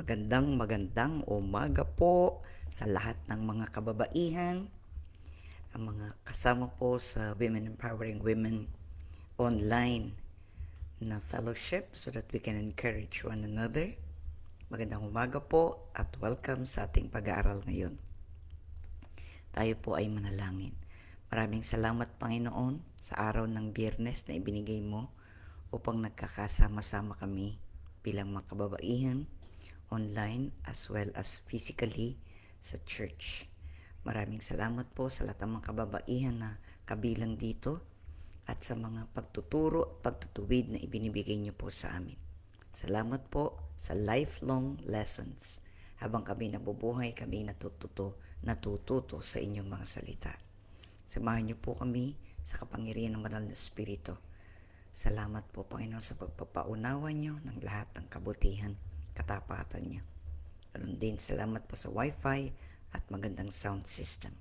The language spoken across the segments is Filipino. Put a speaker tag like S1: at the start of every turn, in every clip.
S1: Magandang umaga po sa lahat ng mga kababaihan, ang mga kasama po sa Women Empowering Women online na fellowship so that we can encourage one another. Magandang umaga po at welcome sa ating pag-aaral ngayon. Tayo po ay manalangin. Maraming salamat, Panginoon, sa araw ng Biyernes na ibinigay mo upang nagkakasama-sama kami bilang mga kababaihan online as well as physically sa church. Maraming salamat po sa lahat ng mga kababaihan na kabilang dito at sa mga pagtuturo at pagtutuwid na ibinibigay niyo po sa amin. Salamat po sa lifelong lessons. Habang kami nabubuhay, kami natututo sa inyong mga salita. Samahan niyo po kami sa kapangyarihan ng Banal na Espiritu. Salamat po, Panginoon, sa pagpapaunawa niyo ng lahat ng kabutihan, katapatan niyo. Ganun din, salamat po sa Wi-Fi at magandang sound system.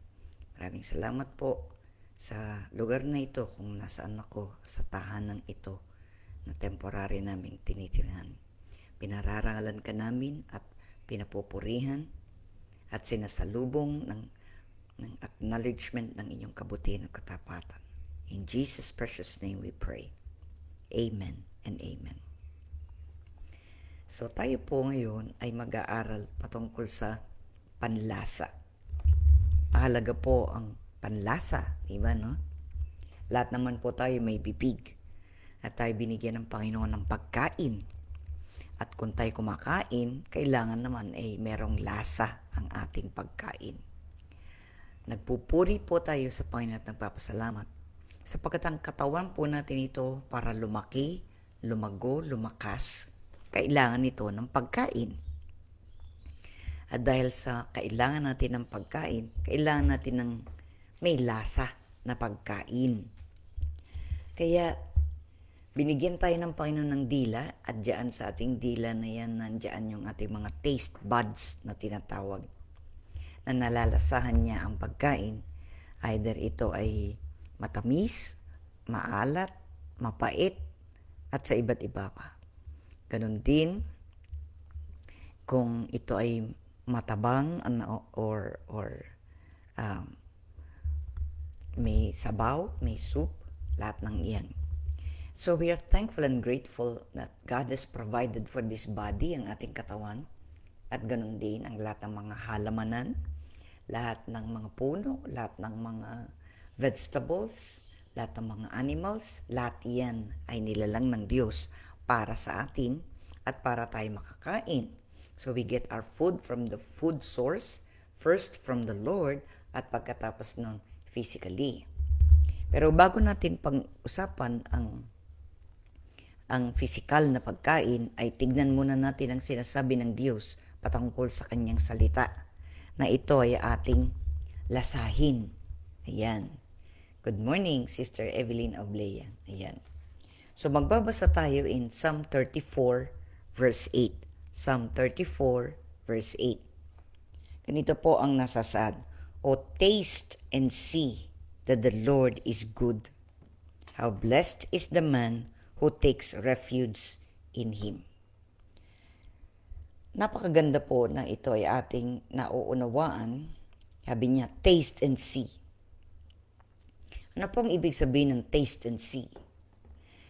S1: Maraming salamat po sa lugar na ito kung nasaan ako sa tahanan ito na temporary naming tinitirahan. Pinararangalan ka namin at pinapupurihan at sinasalubong ng acknowledgement ng inyong kabutihan at katapatan. In Jesus' precious name we pray. Amen and amen. So tayo po ngayon ay mag-aaral patungkol sa panlasa. Mahalaga po ang panlasa, diba, no? Lahat naman po tayo may bibig at tayo binigyan ng Panginoon ng pagkain. At kung tayo kumakain, kailangan naman ay merong lasa ang ating pagkain. Nagpupuri po tayo sa Panginoon at nagpapasalamat sapagkat ang katawan po natin ito para lumaki, lumago, lumakas, kailangan ito ng pagkain. At dahil sa kailangan natin ng pagkain, kailangan natin ng may lasa na pagkain. Kaya binigyan tayo ng Panginoon ng dila at diyan sa ating dila na yan, nandiyan yung ating mga taste buds na tinatawag na nalalasahan niya ang pagkain. Either ito ay matamis, maalat, mapait, at sa iba't iba pa. Ganon din kung ito ay matabang or may sabaw, may soup, lahat ng iyan. So we are thankful and grateful that God has provided for this body, ang ating katawan, at ganon din ang lahat ng mga halamanan, lahat ng mga puno, lahat ng mga vegetables, lahat ng mga animals, lahat iyan ay nilalang ng Diyos para sa atin at para tayo makakain. So we get our food from the food source, first from the Lord at pagkatapos nun physically. Pero bago natin pag-usapan ang physical na pagkain, ay tignan muna natin ang sinasabi ng Diyos patungkol sa kanyang salita na ito ay ating lasahin. Ayan. Good morning, Sister Evelyn Oblea. Ayan. So magbabasa tayo in Psalm 34 verse 8. Psalm 34 verse 8. Ganito po ang nasasad. O taste and see that the Lord is good. How blessed is the man who takes refuge in Him. Napakaganda po na ito ay ating nauunawaan. Sabi niya, taste and see. Ano pong ibig sabihin ng taste and see?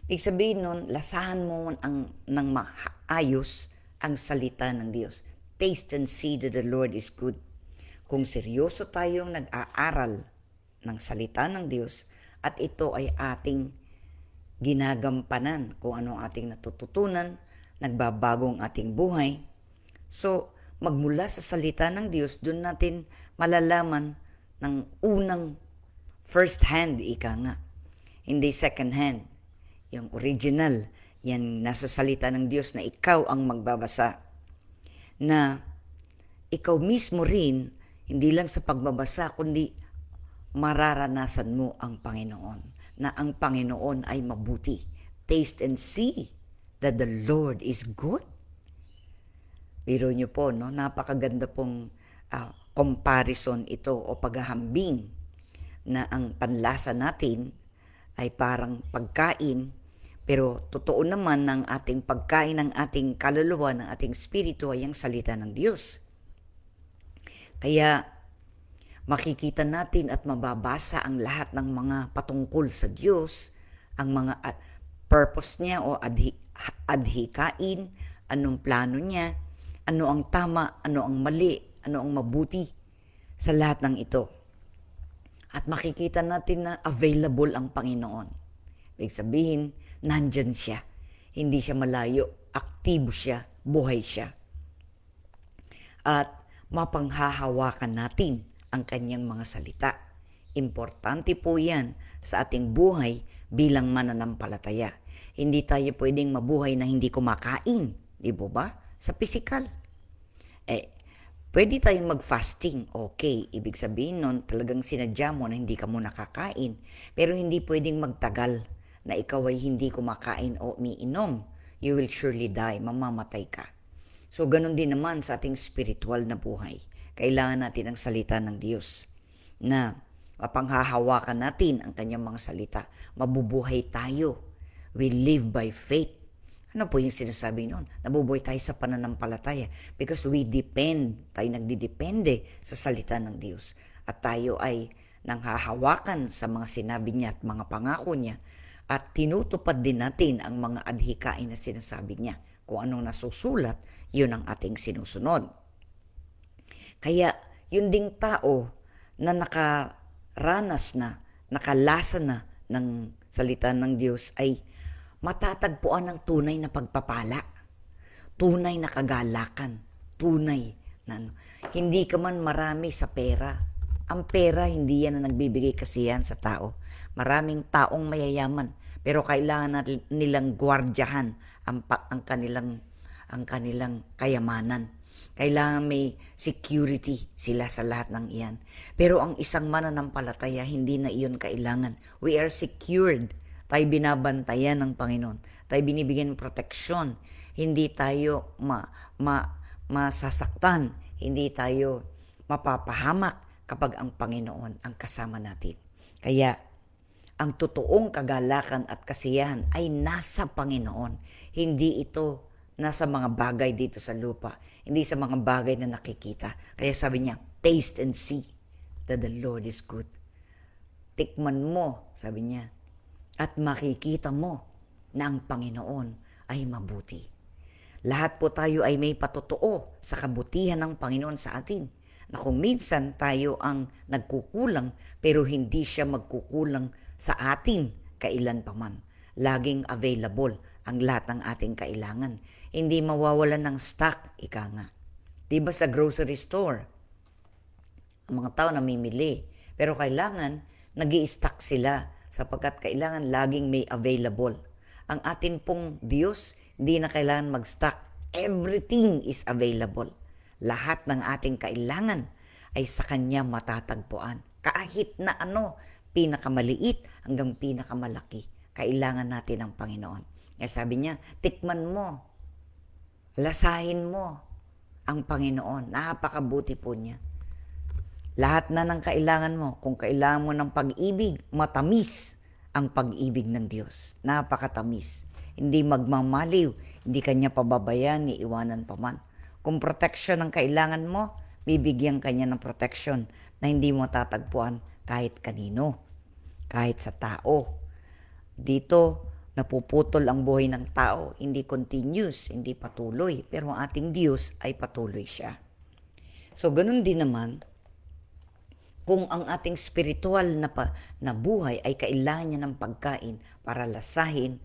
S1: Ibig sabihin nun, lasahan mo ng maayos ang salita ng Diyos. Taste and see that the Lord is good. Kung seryoso tayong nag-aaral ng salita ng Diyos at ito ay ating ginagampanan kung ano ang ating natututunan, nagbabagong ating buhay. So, magmula sa salita ng Diyos, doon natin malalaman ng unang first hand, ika nga. Hindi second hand. Yung original, yan nasa salita ng Diyos na ikaw ang magbabasa. Na ikaw mismo rin, hindi lang sa pagbabasa, kundi mararanasan mo ang Panginoon. Na ang Panginoon ay mabuti. Taste and see that the Lord is good. Biro nyo po, no? Napakaganda pong comparison ito o paghahambing na ang panlasa natin ay parang pagkain, Pero totoo naman ng ating pagkain ng ating kaluluwa, ng ating spirito ay ang salita ng Diyos. Kaya makikita natin at mababasa ang lahat ng mga patungkol sa Diyos, ang mga purpose niya o adhikain, anong plano niya, ano ang tama, ano ang mali, ano ang mabuti sa lahat ng ito. At makikita natin na available ang Panginoon. Ibig sabihin, nandyan siya. Hindi siya malayo, aktibo siya, buhay siya. At mapanghahawakan natin ang kanyang mga salita. Importante po yan sa ating buhay bilang mananampalataya. Hindi tayo pwedeng mabuhay na hindi kumakain, di ba? Sa pisikal. Pwede tayong mag-fasting, okay. Ibig sabihin nun, talagang sinadya mo na hindi ka muna kakain. Pero hindi pwedeng magtagal na ikaw ay hindi kumakain o umiinom. You will surely die, mamamatay ka. So, ganun din naman sa ating spiritual na buhay. Kailangan natin ang salita ng Diyos na mapanghahawakan natin ang kanyang mga salita. Mabubuhay tayo. We live by faith. Ano po yung sinasabi noon? Nabubuhay tayo sa pananampalataya because we depend, tayo nagdidepende sa salita ng Diyos. At tayo ay nanghahawakan sa mga sinabi niya at mga pangako niya at tinutupad din natin ang mga adhikain na sinasabi niya. Kung anong nasusulat, yun ang ating sinusunod. Kaya yun ding tao na nakaranas na, nakalasa na ng salita ng Diyos ay matatagpuan ng tunay na pagpapala, tunay na kagalakan, tunay na hindi ka man marami sa pera. Ang pera, hindi yan na nagbibigay kasiyahan sa tao. Maraming taong mayayaman, pero kailangan nilang gwardyahan ang kanilang kayamanan. Kailangan may security sila sa lahat ng iyan. Pero ang isang mananampalataya, hindi na iyon kailangan. We are secured. Tayo binabantayan ng Panginoon. Tayo binibigyan ng proteksyon. Hindi tayo masasaktan. Hindi tayo mapapahamak kapag ang Panginoon ang kasama natin. Kaya, ang totoong kagalakan at kasiyahan ay nasa Panginoon. Hindi ito nasa mga bagay dito sa lupa. Hindi sa mga bagay na nakikita. Kaya sabi niya, taste and see that the Lord is good. Tikman mo, sabi niya, at makikita mo na ang Panginoon ay mabuti. Lahat po tayo ay may patotoo sa kabutihan ng Panginoon sa atin. Na kung minsan tayo ang nagkukulang, pero hindi siya magkukulang sa atin kailan pa man. Laging available ang lahat ng ating kailangan. Hindi mawawalan ng stock, ika nga. Diba sa grocery store, ang mga tao namimili, pero kailangan nag-i-stock sila sapagkat kailangan laging may available. Ang atin pong Diyos, hindi na kailangan mag-stock. Everything is available. Lahat ng ating kailangan ay sa Kanya matatagpuan. Kahit na pinakamaliit hanggang pinakamalaki, kailangan natin ang Panginoon. Kaya sabi niya, tikman mo, lasahin mo ang Panginoon. Napakabuti po niya. Lahat na ng kailangan mo, kung kailangan mo ng pag-ibig, matamis ang pag-ibig ng Diyos. Napakatamis. Hindi magmamaliw, hindi Kanya pababayaan, ni iwanan pa man. Kung protection ang kailangan mo, bibigyan Kanya ng protection na hindi mo tatagpuan kahit kanino, kahit sa tao. Dito, napuputol ang buhay ng tao, hindi continuous, hindi patuloy, pero ang ating Diyos ay patuloy siya. So, ganun din naman, kung ang ating spiritual na buhay ay kailangan niya ng pagkain para lasahin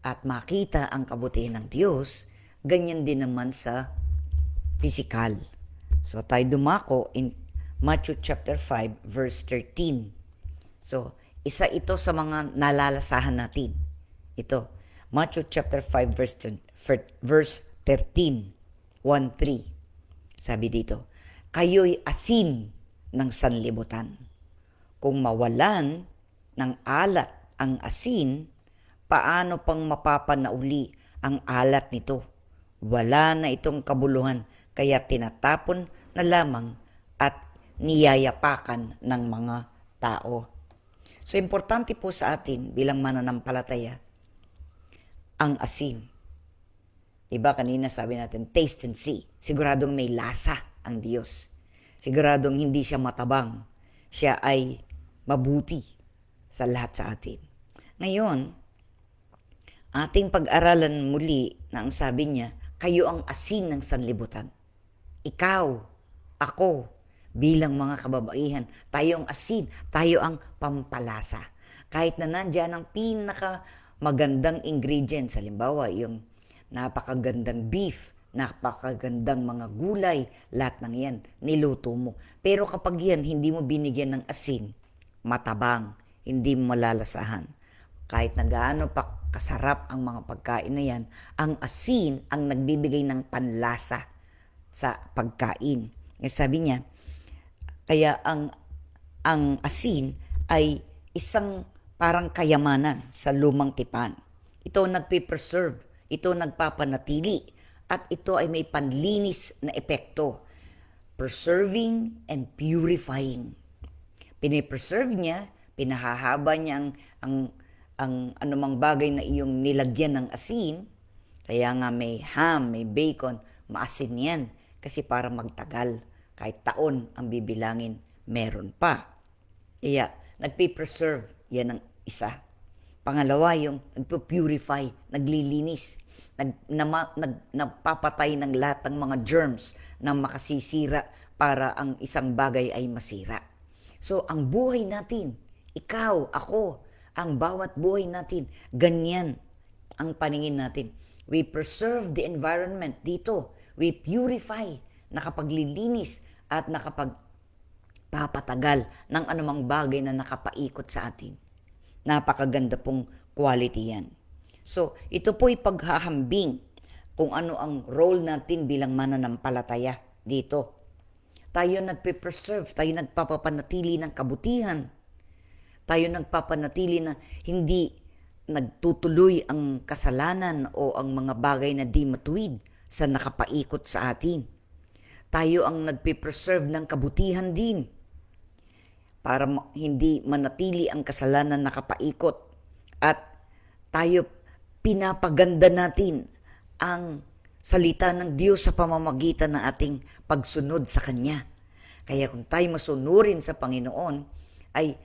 S1: at makita ang kabutihan ng Diyos, ganyan din naman sa physical. So tayo dumako in Matthew chapter 5 verse 13. So isa ito sa mga nalalasahan natin. Ito, Matthew chapter 5 verse 13, 1-3. Sabi dito, kayo'y asin ng sanlibutan. Kung mawalan ng alat ang asin, paano pang mapapanauli ang alat nito? Wala na itong kabuluhan, kaya tinatapon na lamang at niyayapakan ng mga tao. So, importante po sa atin bilang mananampalataya ang asin. Diba kanina sabi natin, taste and see. Siguradong may lasa ang Diyos. Siguradong hindi siya matabang. Siya ay mabuti sa lahat sa atin. Ngayon, ating pag-aralan muli na ang sabi niya, kayo ang asin ng sanlibutan. Ikaw, ako, bilang mga kababaihan, tayo ang asin, tayo ang pampalasa. Kahit na nandiyan ang pinaka magandang ingredients, halimbawa yung napakagandang beef, napakagandang mga gulay, lahat ng yan, niluto mo. Pero kapag yan, hindi mo binigyan ng asin, matabang, hindi mo malalasahan. Kahit na gaano pa kasarap ang mga pagkain na yan, ang asin ang nagbibigay ng panlasa sa pagkain. Sabi niya, kaya ang asin ay isang parang kayamanan sa lumang tipan. Ito nagpe-preserve, ito nagpapanatili, at ito ay may panlinis na epekto. Preserving and purifying. Pinipreserve niya, pinahahaba niya ang anumang bagay na iyong nilagyan ng asin. Kaya nga may ham, may bacon, maasin yan. Kasi para magtagal, kahit taon ang bibilangin, meron pa. Kaya nagpe-preserve, yan ang isa. Pangalawa, yung nagpo-purify, naglilinis, nagpapatay ng lahat ng mga germs na makasisira para ang isang bagay ay masira. So, ang buhay natin, ikaw, ako, ang bawat buhay natin, ganyan ang paningin natin. We preserve the environment dito. We purify, nakapaglilinis at nakapagpapatagal ng anumang bagay na nakapaikot sa atin. Napakaganda pong quality yan. So, ito po'y paghahambing kung ano ang role natin bilang mananampalataya dito. Tayo nagpe-preserve, tayo nagpapapanatili ng kabutihan. Tayo nagpapanatili na hindi nagtutuloy ang kasalanan o ang mga bagay na di matuwid sa nakapaikot sa atin. Tayo ang nagpe-preserve ng kabutihan din para hindi manatili ang kasalanan nakapaikot. At tayo pinapaganda natin ang salita ng Diyos sa pamamagitan ng ating pagsunod sa Kanya. Kaya kung tayo masunurin sa Panginoon, ay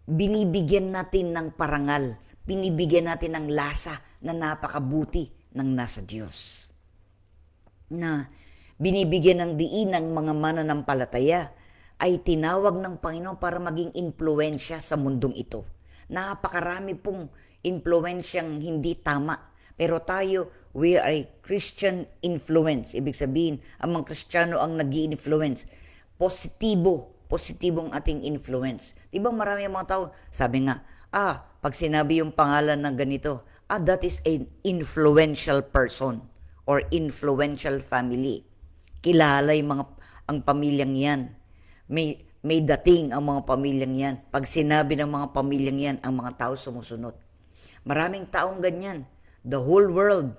S1: binibigyan natin ng parangal, binibigyan natin ng lasa na napakabuti ng nasa Diyos. Na binibigyan ng diin ng mga mananampalataya ay tinawag ng Panginoon para maging impluwensya sa mundong ito. Napakarami pong impluwensyang hindi tama. Pero tayo, we are a Christian influence. Ibig sabihin, ang mga Kristiyano ang nag-i-influence. Positibong ating influence. Diba marami ang mga tao, sabi nga, pag sinabi yung pangalan ng ganito, that is an influential person or influential family. Kilala yung ang pamilyang yan. May dating ang mga pamilyang yan. Pag sinabi ng mga pamilyang yan, ang mga tao sumusunod. Maraming taong ganyan. The whole world.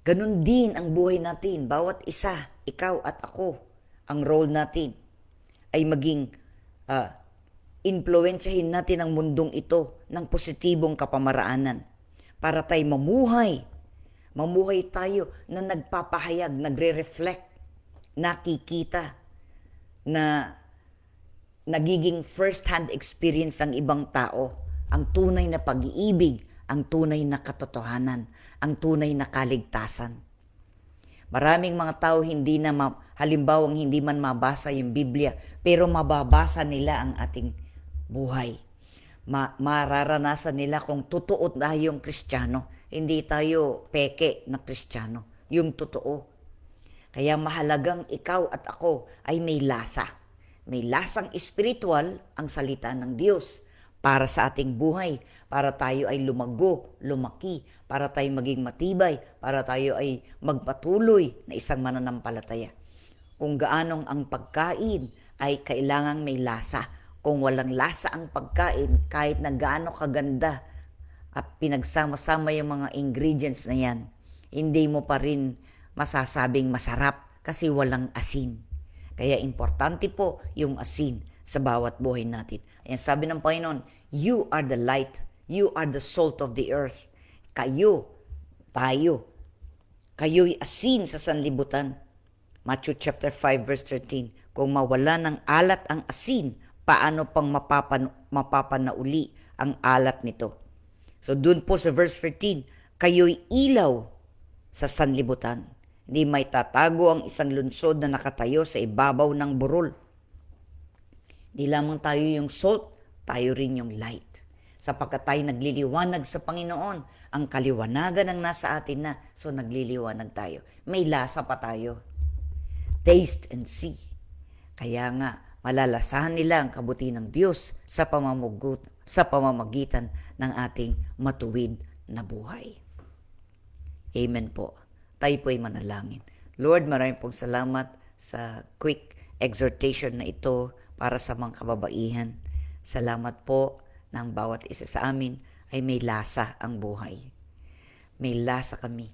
S1: Ganun din ang buhay natin. Bawat isa, ikaw at ako, ang role natin ay maging influensyahin natin ang mundong ito ng positibong kapamaraanan para tayo mamuhay. Mamuhay tayo na nagpapahayag, nagre-reflect, nakikita na nagiging first-hand experience ng ibang tao ang tunay na pag-iibig, ang tunay na katotohanan, ang tunay na kaligtasan. Maraming mga tao halimbawang hindi man mabasa yung Biblia, pero mababasa nila ang ating buhay. Mararanasan nila kung totoo tayong Kristiyano, hindi tayo peke na Kristiyano, yung totoo. Kaya mahalagang ikaw at ako ay may lasa. May lasang espiritual ang salita ng Diyos para sa ating buhay, para tayo ay lumago, lumaki, para tayo maging matibay, para tayo ay magpatuloy na isang mananampalataya. Kung gaanong ang pagkain ay kailangang may lasa. Kung walang lasa ang pagkain, kahit na gaano kaganda at pinagsama-sama yung mga ingredients na yan, hindi mo pa rin masasabing masarap kasi walang asin. Kaya importante po yung asin sa bawat buhay natin. Ayan, sabi ng Panginoon, you are the light, you are the salt of the earth. tayo, kayo'y asin sa sanlibutan. Matthew chapter 5 verse 13. Kung mawala ng alat ang asin, paano pang mapapanauli ang alat nito? So dun po sa verse 13, kayo'y ilaw sa sanlibutan. Hindi may tatago ang isang lungsod na nakatayo sa ibabaw ng burol. Di lamang tayo yung salt, tayo rin yung light. Sapagkat tayo nagliliwanag sa Panginoon, ang kaliwanagan ang nasa atin na, so nagliliwanag tayo. May lasa pa tayo. Taste and see. Kaya nga, malalasahan nila ang kabuti ng Diyos sa pamamagitan ng ating matuwid na buhay. Amen po. Tayo po'y manalangin. Lord, maraming pong salamat sa quick exhortation na ito para sa mga kababaihan. Salamat po na ang bawat isa sa amin ay may lasa ang buhay. May lasa kami.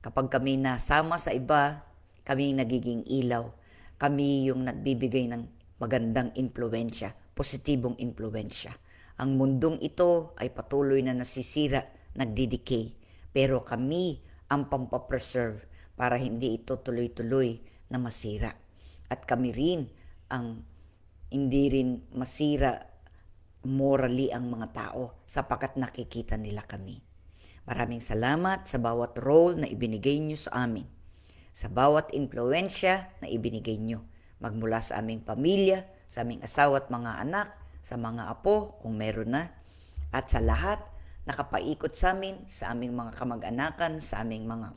S1: Kapag kami nasama sa iba, kami nagiging ilaw. Kami yung nagbibigay ng magandang impluwensya, positibong impluwensya. Ang mundong ito ay patuloy na nasisira, nagdidecay. Pero kami ang pampapreserve para hindi ito tuloy-tuloy na masira. At kami rin ang hindi rin masira morally ang mga tao sapagkat nakikita nila kami. Maraming salamat sa bawat role na ibinigay niyo sa amin. Sa bawat impluwensya na ibinigay niyo. Magmula sa aming pamilya, sa aming asawa at mga anak, sa mga apo kung meron na, at sa lahat nakapaikot sa amin, sa aming mga kamag-anakan, sa aming mga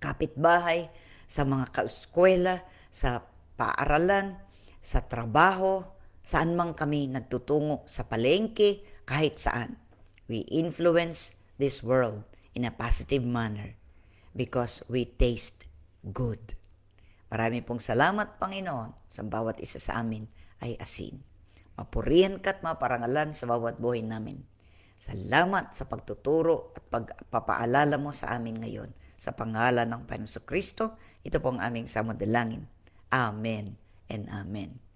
S1: kapitbahay, sa mga kaeskwela, sa paaralan, sa trabaho, saan man kami nagtutungo, sa palengke, kahit saan. We influence this world in a positive manner because we taste good. Marami pong salamat, Panginoon, sa bawat isa sa amin ay asin. Mapurihan ka at maparangalan sa bawat buhay namin. Salamat sa pagtuturo at pagpapaalala mo sa amin ngayon. Sa pangalan ng Panginoon Kristo, ito po ang aming samudalangin. Amen and Amen.